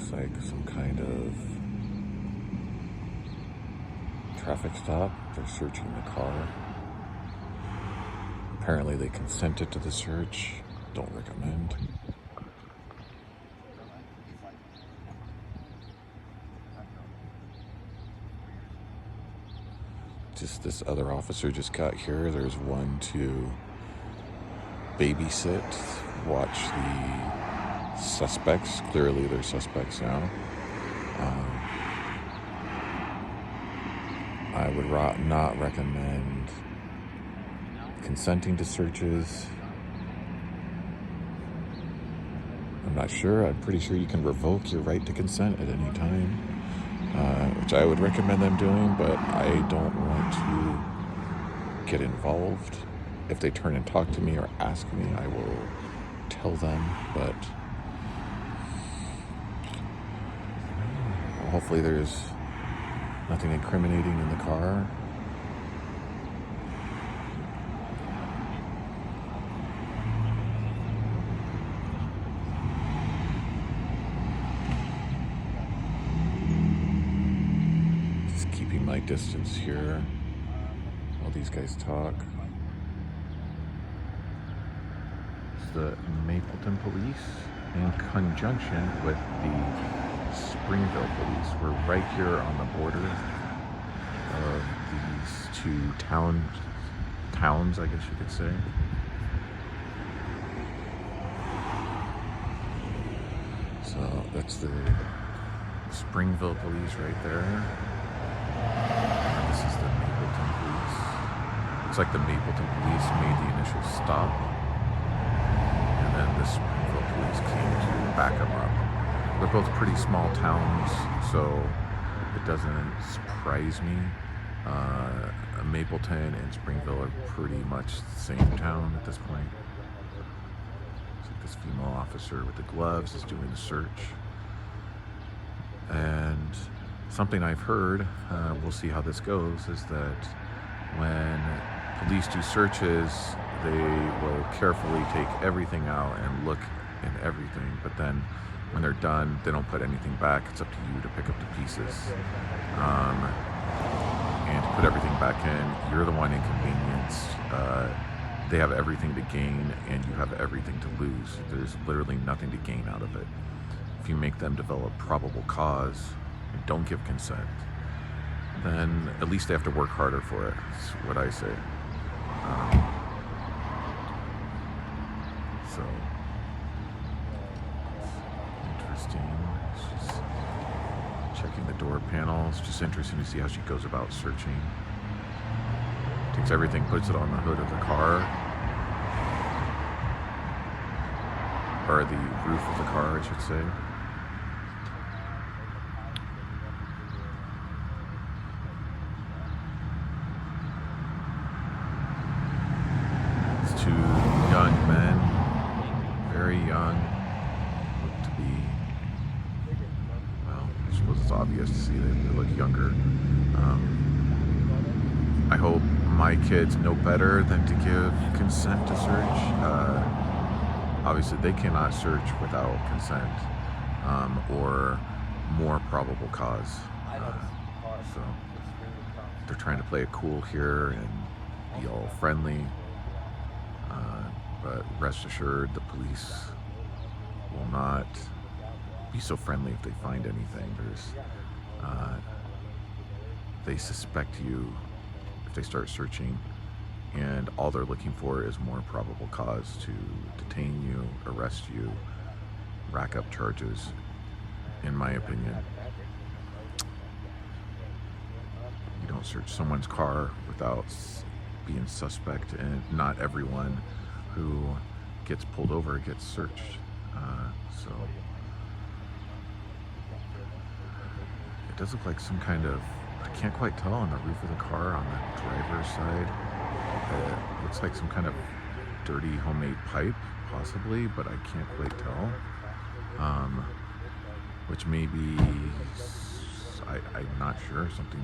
looks like some kind of traffic stop. They're searching the car. Apparently they consented to the search. Don't recommend. Just this other officer just got here. There's one to babysit, watch the suspects. Clearly they're suspects now. I would not recommend consenting to searches. I'm not sure. I'm pretty sure you can revoke your right to consent at any time, which I would recommend them doing, but I don't want to get involved. If they turn and talk to me or ask me, I will tell them, but hopefully there's nothing incriminating in the car. Just keeping my distance here while these guys talk. It's the Mapleton Police in conjunction with the Springville Police. We're right here on the border of these two towns, I guess you could say. So that's the Springville Police right there. And this is the Mapleton Police. Looks like the Mapleton Police made the initial stop, and then the Springville Police came to back them up. They're both pretty small towns, so it doesn't surprise me. Mapleton and Springville are pretty much the same town at this point. It's like this female officer with the gloves is doing the search. And something I've heard, we'll see how this goes, is that when police do searches, they will carefully take everything out and look in everything, but then when they're done, they don't put anything back. It's up to you to pick up the pieces and to put everything back in. You're the one inconvenienced. They have everything to gain, and you have everything to lose. There's literally nothing to gain out of it. If you make them develop probable cause and don't give consent, then at least they have to work harder for it. That's what I say. So. She's checking the door panel. It's just interesting to see how she goes about searching. Takes everything, puts it on the hood of the car, or the roof of the car, I should say. It's two young men, very young. It's obvious to see they look younger. I hope my kids know better than to give consent to search. Obviously, they cannot search without consent or more probable cause. So they're trying to play it cool here and be all friendly. But rest assured, the police will not be so friendly if they find anything. They suspect you if they start searching, and all they're looking for is more probable cause to detain you, arrest you, rack up charges, in my opinion. You don't search someone's car without being suspect, and not everyone who gets pulled over gets searched. So it does look like some kind of, I can't quite tell on the roof of the car on the driver's side. It looks like some kind of dirty homemade pipe, possibly, but I can't quite tell. Which may be, I'm not sure, something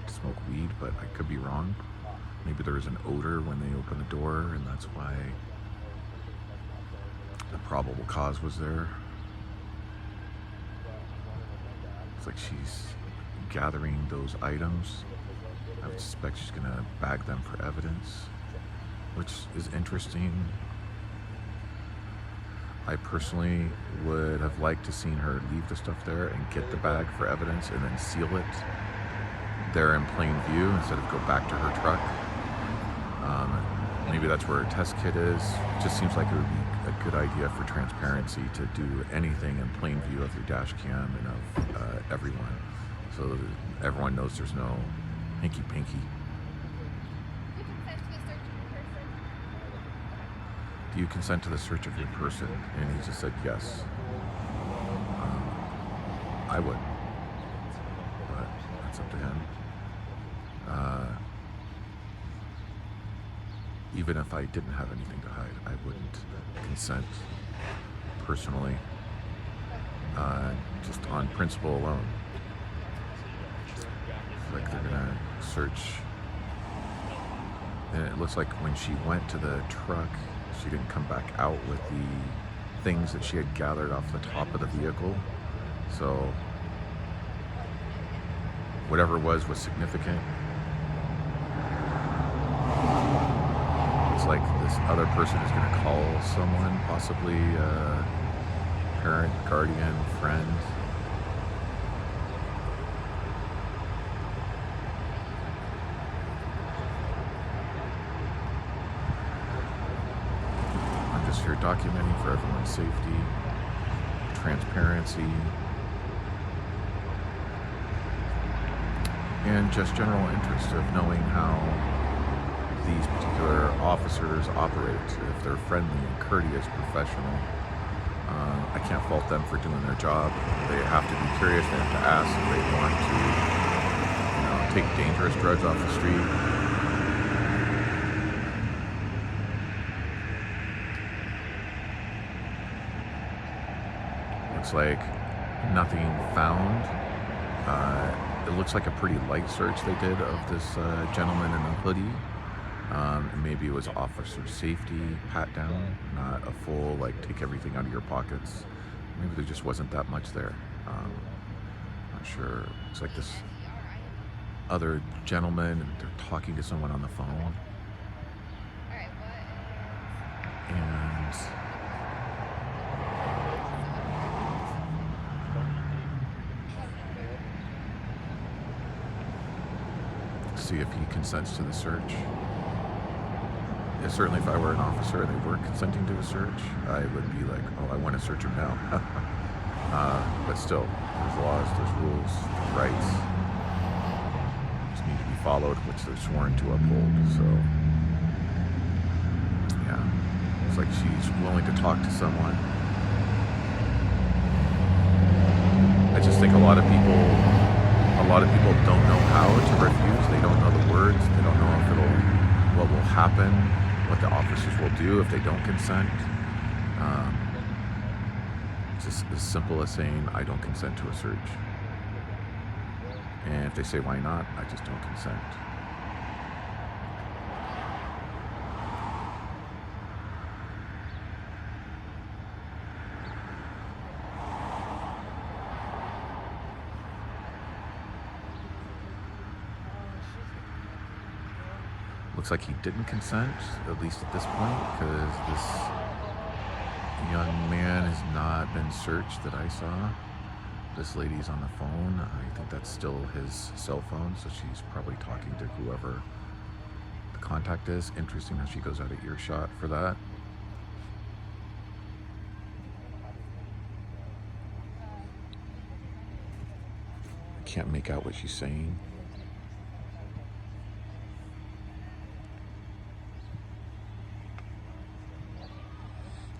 to smoke weed, but I could be wrong. Maybe there was an odor when they opened the door, and that's why the probable cause was there. Looks like she's gathering those items. I would suspect she's gonna bag them for evidence, which is interesting. I personally would have liked to seen her leave the stuff there and get the bag for evidence and then seal it there in plain view instead of go back to her truck. Maybe that's where her test kit is. It just seems like it would be a good idea for transparency to do anything in plain view of your dash cam and of everyone, so that everyone knows there's no hinky-pinky. Do you consent to the search of your person? And he just said yes. I would, but that's up to him. Even if I didn't have anything to hide, I wouldn't consent personally, just on principle alone. It's like they're gonna search, and it looks like when she went to the truck, she didn't come back out with the things that she had gathered off the top of the vehicle. So whatever it was significant. It's like this other person is going to call someone, possibly a parent, guardian, friend. I'm just here documenting for everyone's safety, transparency, and just general interest of knowing how these particular officers operate. If they're friendly and courteous, professional, I can't fault them for doing their job. They have to be curious, they have to ask if they want to, take dangerous drugs off the street. Looks like nothing found. It looks like a pretty light search they did of this gentleman in a hoodie. Maybe it was officer safety pat down, not a full take everything out of your pockets. Maybe there just wasn't that much there. Not sure. It's like this other gentleman, and they're talking to someone on the phone. And see if he consents to the search. Yeah, certainly if I were an officer and they were consenting to a search, I would be like, oh, I want to search him now. But still, there's laws, there's rules, there's rights, just need to be followed, which they're sworn to uphold. So yeah, it's like she's willing to talk to someone. I just think a lot of people don't know how to refuse. They don't know the words. They don't know what will happen, what the officers will do if they don't consent. It's just as simple as saying, I don't consent to a search. And if they say, why not? I just don't consent. Looks like he didn't consent, at least at this point, because this young man has not been searched that I saw. This lady's on the phone. I think that's still his cell phone, so she's probably talking to whoever the contact is. Interesting how she goes out of earshot for that. I can't make out what she's saying.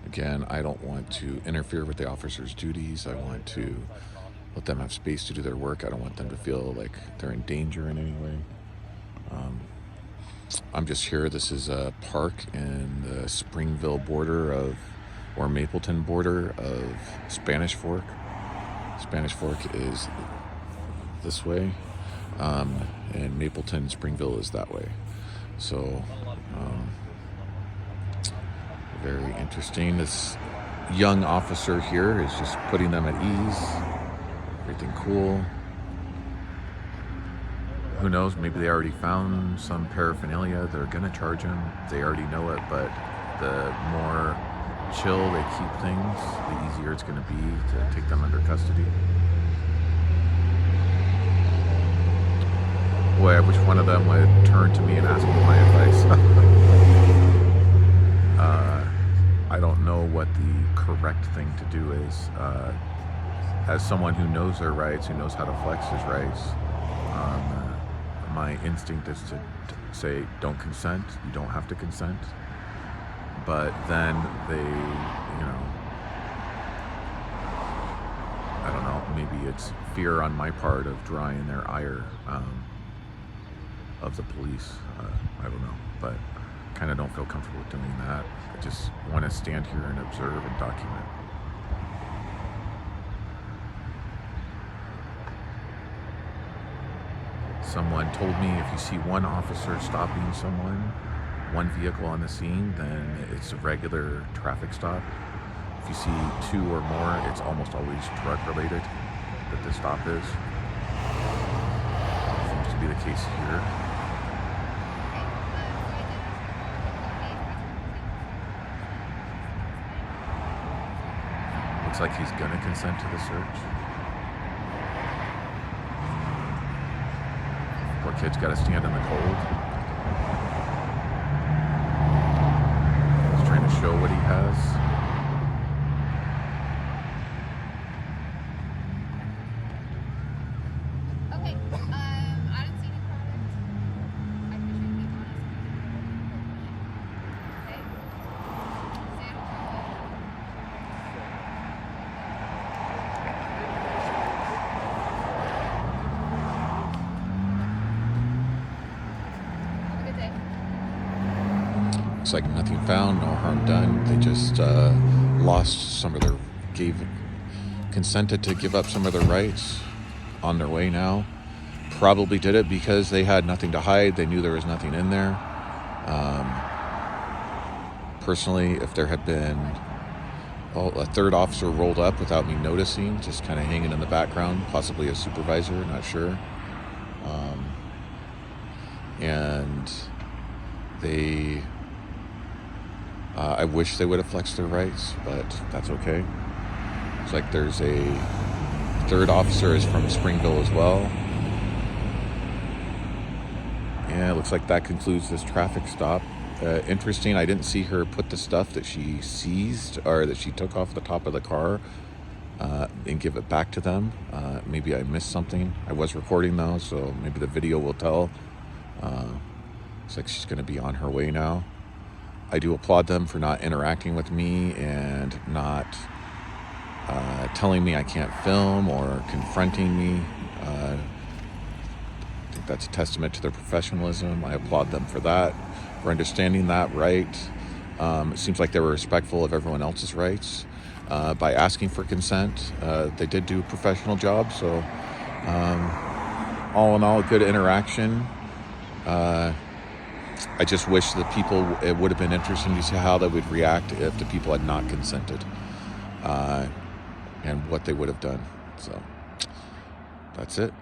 Again, I don't want to interfere with the officer's duties. I want to let them have space to do their work. I don't want them to feel like they're in danger in any way. I'm just here. This is a park in the Springville or Mapleton border of Spanish Fork. Spanish Fork is this way, and Mapleton, Springville is that way. So, very interesting. This young officer here is just putting them at ease. Everything cool. who knows, maybe they already found some paraphernalia. They're gonna charge him. They already know it, but the more chill they keep things, the easier it's gonna be to take them under custody. Boy, I wish one of them would turn to me and ask me my advice. I don't know what the correct thing to do is. As someone who knows their rights, who knows how to flex his rights, my instinct is to say, don't consent. You don't have to consent. But then they, I don't know, maybe it's fear on my part of drawing their ire of the police. I don't know, but kind of don't feel comfortable doing that. I just want to stand here and observe and document. Someone told me if you see one officer stopping someone, one vehicle on the scene, then it's a regular traffic stop. If you see two or more, it's almost always drug related that the stop is. Seems to be the case here. Looks like he's gonna consent to the search. Poor kid's gotta stand in the cold. He's trying to show what he has. Okay, I didn't see any product. I appreciate you being honest. Okay? Sam? Have a good day. Looks like nothing found, no harm done. They just lost some of their, consented to give up some of their rights. On their way now. Probably did it because they had nothing to hide. They knew there was nothing in there. Personally, if there had been a third officer rolled up without me noticing, just kind of hanging in the background, possibly a supervisor, not sure. And they, I wish they would have flexed their rights, but that's okay. It's like there's a third officer is from Springville as well. Yeah, it looks like that concludes this traffic stop. Interesting, I didn't see her put the stuff that she seized or that she took off the top of the car and give it back to them. Maybe I missed something. I was recording though, so maybe the video will tell. Looks like she's gonna be on her way now. I do applaud them for not interacting with me and not telling me I can't film or confronting me. I think that's a testament to their professionalism. I applaud them for that, for understanding that right. It seems like they were respectful of everyone else's rights by asking for consent. They did do a professional job, so all in all, good interaction. I just wish the people, it would have been interesting to see how they would react if the people had not consented. And what they would have done. So that's it.